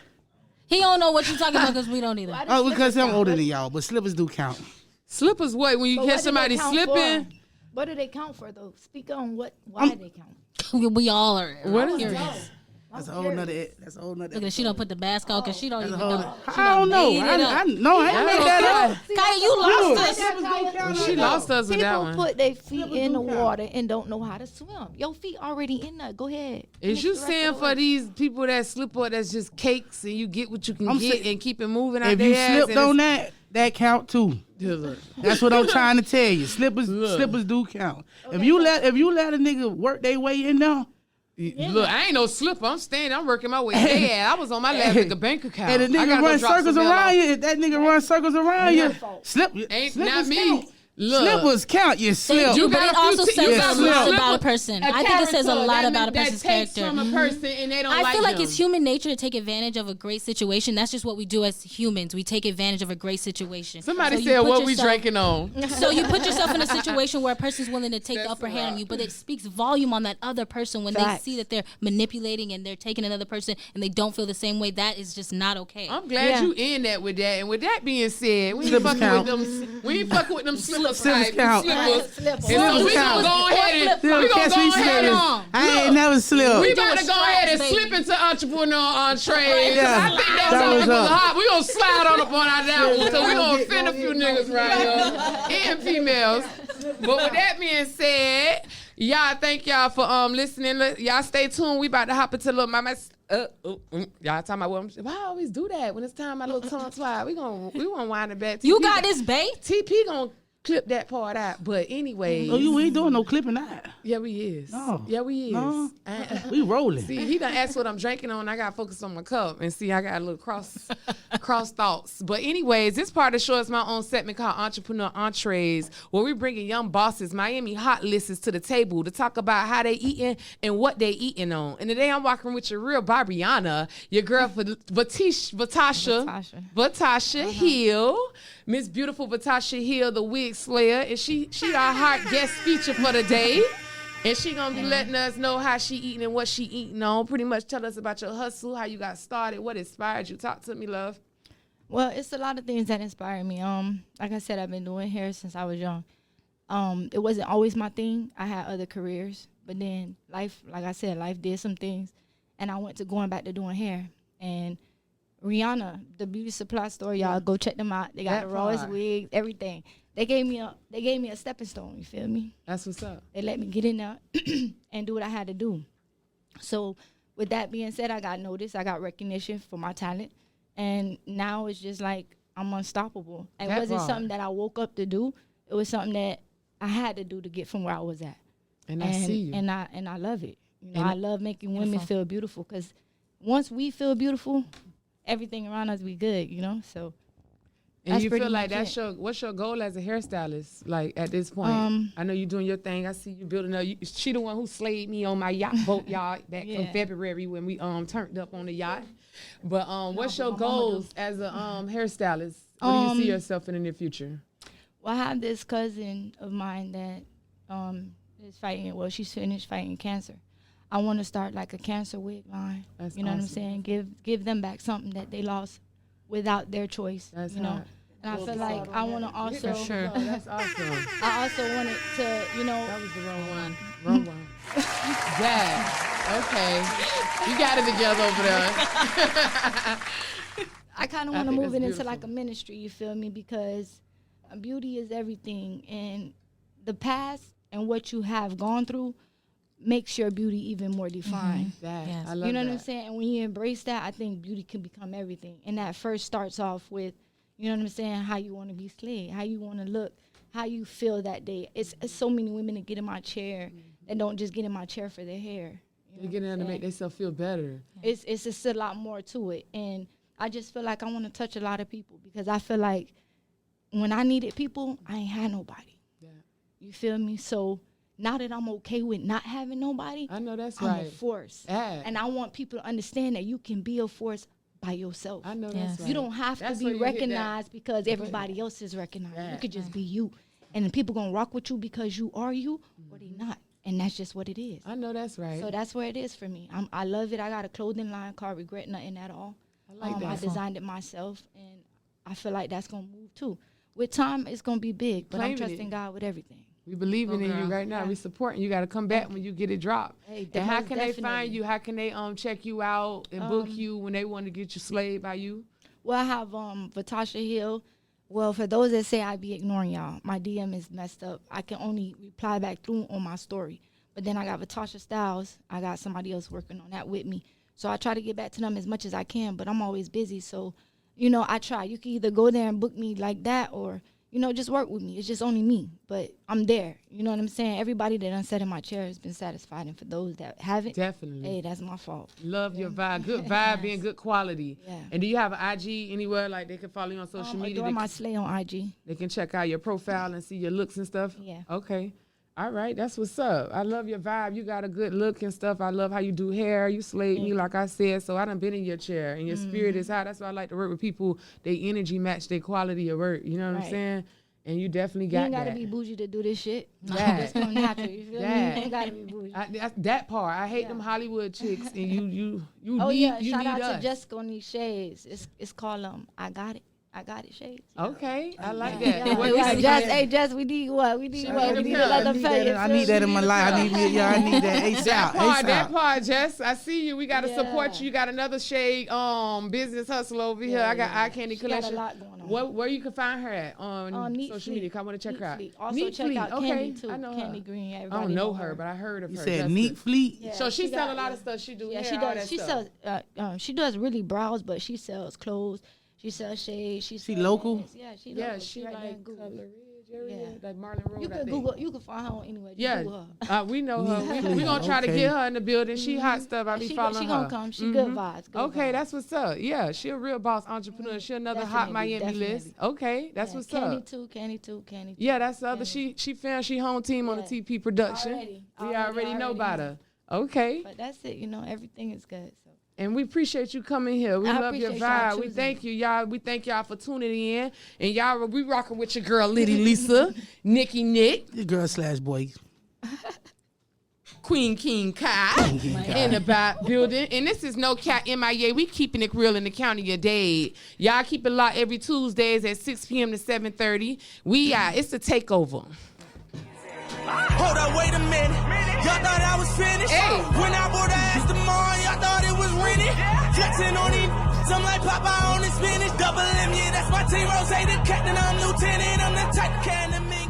He don't know what you're talking about because we don't either. Oh, because I'm older than y'all, but slippers do count. Slippers what? When you But catch what do somebody they count slipping? for? What do they count for though? Speak on why they count. We all are. What is curious. that? That's a whole nother. That's a whole nother. Look at it, she don't put the mask on because she don't even know. I don't know. made it up. I ain't made that up. Kaya, you lost us. She lost us with that People one. put their feet in the do count. water and don't know how to swim. Your feet already in there. Go ahead. Is Finish you the rest saying of the for work. these people that slip up that's just cakes and you get what you can I'm get saying- and keep it moving out If you their ass? slipped on that count too. That's what I'm trying to tell you. Slippers do count. If you let a nigga work their way in there, Look, I ain't no slipper. I'm working my way. Yeah, I was on my lap at the bank account. and the I nigga gotta go run drop circles some around L you, if that nigga run circles around you, slippers not me. count. Look. Slippers count. You slip. You But got it a few also you says got a lot slipper- about a person. I think it says a lot about a person's that takes character. from a person and they don't I like feel like them. it's human nature to take advantage of a great situation. That's just what we do as humans. We take advantage of a great situation. Somebody So you said put what we yourself- drinking on. So you put yourself in a situation where a person's willing to take the upper hand on you, but it speaks volume on that other person when Facts. they see that they're manipulating and they're taking another person and they don't feel the same way. That is just not okay. I'm glad Yeah. you in that with that. And with that being said, we ain't Slippers fucking count. with them. We ain't fucking with them slippers. Slippers type count. Slippers. Slippers. And so we count. gonna go ahead and we gonna Catch go me ahead slipping. and I ain't never slipped. we doing about to go ahead and straps, baby. slip into entrepreneur entrees. Yeah, I think that's that how was it was up. hot. We gonna slide on up on our that one. So we gonna offend a few niggas right here and females. But with that being said, y'all, thank y'all for listening. Y'all stay tuned. We about to hop into little mama. Y'all talking about why I always do that when it's time my little tongue slide. We gonna wind it back. You TP got this, babe. TP gonna clip that part out. But anyway, Oh, you ain't doing no clipping that. yeah, we is. No. Yeah, we is. No. I- We rolling. See, he done asked what I'm drinking on. I gotta focus on my cup and see. I got a little cross thoughts. But anyways, this part of the show is my own segment called Entrepreneur Entrees, where we bringing young bosses, Miami hot lists to the table to talk about how they eating and what they eating on. And today I'm walking with your real Barbiana, your girl Vatasha Hill, Miss Beautiful Vatasha Hill, the wig slayer, and she our hot guest feature for the day. And she gonna be letting us know how she eating and what she eating on. Pretty much tell us about your hustle, how you got started, what inspired you. Talk to me, love. Well, it's a lot of things that inspire me. Like I said, I've been doing hair since I was young. It wasn't always my thing. I had other careers, but then life, like I said, life did some things, and I went to going back to doing hair. And Rihanna, the beauty supply store, y'all go check them out. They got That the rawest part. wigs, everything. They gave me a stepping stone. You feel me? That's what's up. They let me get in there and do what I had to do. So with that being said, I got noticed. I got recognition for my talent. And now it's just like I'm unstoppable. It That wasn't part. something that I woke up to do. It was something that I had to do to get from where I was at. And I see you. And I love it. You know, And- I love making women feel beautiful because once we feel beautiful, everything around us be good, you know? So And that's you pretty feel like much that's it. what's your goal as a hairstylist? Like at this point, I know you doing your thing. I see you building up. She the one who slayed me on my yacht boat, y'all, back in Yeah. February when we turned up on the yacht. But what's your goals as a hairstylist? What do you see yourself in the near future? Well, I have this cousin of mine that is fighting. Well, she's finished fighting cancer. I want to start like a cancer wig line. That's you know what I'm awesome. saying? Give them back something that they lost without their choice. That's you know. hot. And I feel like I want to also. sure. Oh, that's awesome. I also wanted to, you know. That was the wrong one. Wrong one. Dad. Okay. You got it together over there. I kind of want to think move that's it into beautiful. like a ministry. You feel me? Because Beauty is everything, and the past and what you have gone through makes your beauty even more defined. Yes. I love You know that. what I'm saying? And when you embrace that, I think beauty can become everything. And that first starts off with, you know what I'm saying, how you want to be slayed, how you want to look, how you feel that day. It's so many women that get in my chair that don't just get in my chair for their hair. They get in there to make themselves feel better. It's just a lot more to it. And I just feel like I want to touch a lot of people because I feel like when I needed people, I ain't had nobody. Yeah. You feel me? So now that I'm okay with not having nobody, I know that's I'm right. a force. Yeah. And I want people to understand that you can be a force by yourself. I know Yes. that's right. You don't have That's to where be you hit that. recognized because everybody else is recognized. Yeah. You could just be you. And then people going to rock with you because you are you or they not. And that's just what it is. I know that's right. So that's where it is for me. I love it. I got a clothing line called Regret Nothing at All. I like that. I designed it myself, and I feel like that's going to move too. With time, it's going to be big, but I'm Claiming it. trusting God with everything. We believing in you girl. right now. We supporting you. Got to come back when you get it dropped. Hey, and how most can they definitely. find you? How can they check you out and book you when they want to get you slayed by you? Well, I have Vatasha Hill. Well, for those that say I be ignoring y'all, my DM is messed up. I can only reply back through on my story. But then I got Vatasha Styles. I got somebody else working on that with me. So I try to get back to them as much as I can, but I'm always busy. So, you know, I try. You can either go there and book me like that or, you know, just work with me. It's just only me, but I'm there. You know what I'm saying? Everybody that done sat in my chair has been satisfied. And for those that haven't, Definitely. hey, that's my fault. Love your vibe. Good vibe being good quality. Yeah. And do you have an IG anywhere like they can follow you on social media? Adore They my can, slay on IG. they can check out your profile and see your looks and stuff? Yeah. Okay. All right. That's what's up. I love your vibe. You got a good look and stuff. I love how you do hair. You slayed me, like I said. So I done been in your chair and your spirit is high. That's why I like to work with people. They energy match their quality of work. You know what I'm Right. saying? And you definitely You got ain't gotta that. be bougie to do this shit. Yeah. It's gonna happen. You feel me? Yeah. You ain't gotta be bougie. That part. I hate them Hollywood chicks, and you Oh need yeah, you shout need out us. to Jessica on these shades. It's called I got it shades. Okay, I like that. Yeah, And what yeah, you Jess, see- hey Jess, we need what? We need what? We need to I let them need pay. I need that in my life. I need that ASAP. that ASAP. part, Jess. I see you. We gotta Yeah. support you. You got another shade business hustle over here. I got Eye Candy She got a Collection. lot going on. Where you can find her at on Neat social Fleet. media? 'Cause I want to check her out. Neat Fleet. Also Neat check Fleet. out Okay, Candy too. I know Candy her. Green. I Everybody don't know her, but I heard of You her. said That's Neat good. Fleet? Yeah, So she sell a got- lot of stuff. She do Yeah, hair, she all does. that She stuff. sells. She does really brows, but she sells clothes. She sells shades. She sells local? magnets. Yeah, she Yeah, local. she right there in like Google. Color Ridge area, Yeah. like Marlon Road. You I can think. Google. You can find her on anywhere. Just Yeah, Google her. we know her. Neat We gonna try to Okay. get her in the building. She hot stuff. I be She following gonna her. come. She good vibes. Good Okay, vibes. that's what's up. Yeah, she a real boss entrepreneur. She another hot Definitely, Miami list. definitely. Okay, that's Yeah, what's Candy up. too. Candy too. Candy too. Yeah, that's the other. She found she home team on the Yeah. TP production. Already. We Already, already know already about know. her. Okay, But that's it. You know, everything is good. So. and we appreciate you coming here. We I love your appreciate y'all vibe. We choosing thank you, y'all. We thank y'all for tuning in. And y'all, we rocking with your girl Liddy Lisa, Nikki Nick, The girl / boy. Queen King Kai in the building. And this is No Cat MIA. We keeping it real in the county of Dade. Y'all keep it locked every Tuesdays at 6 p.m. to 7:30. It's the takeover. Hold up, wait a minute. Y'all thought I was finished? Hey. When I bought the Aston Martin, y'all thought it was rented? Flexing on these, I'm like Popeye on the spinach. Double M, yeah, that's my team. Rose the captain, I'm lieutenant. I'm the type can of me.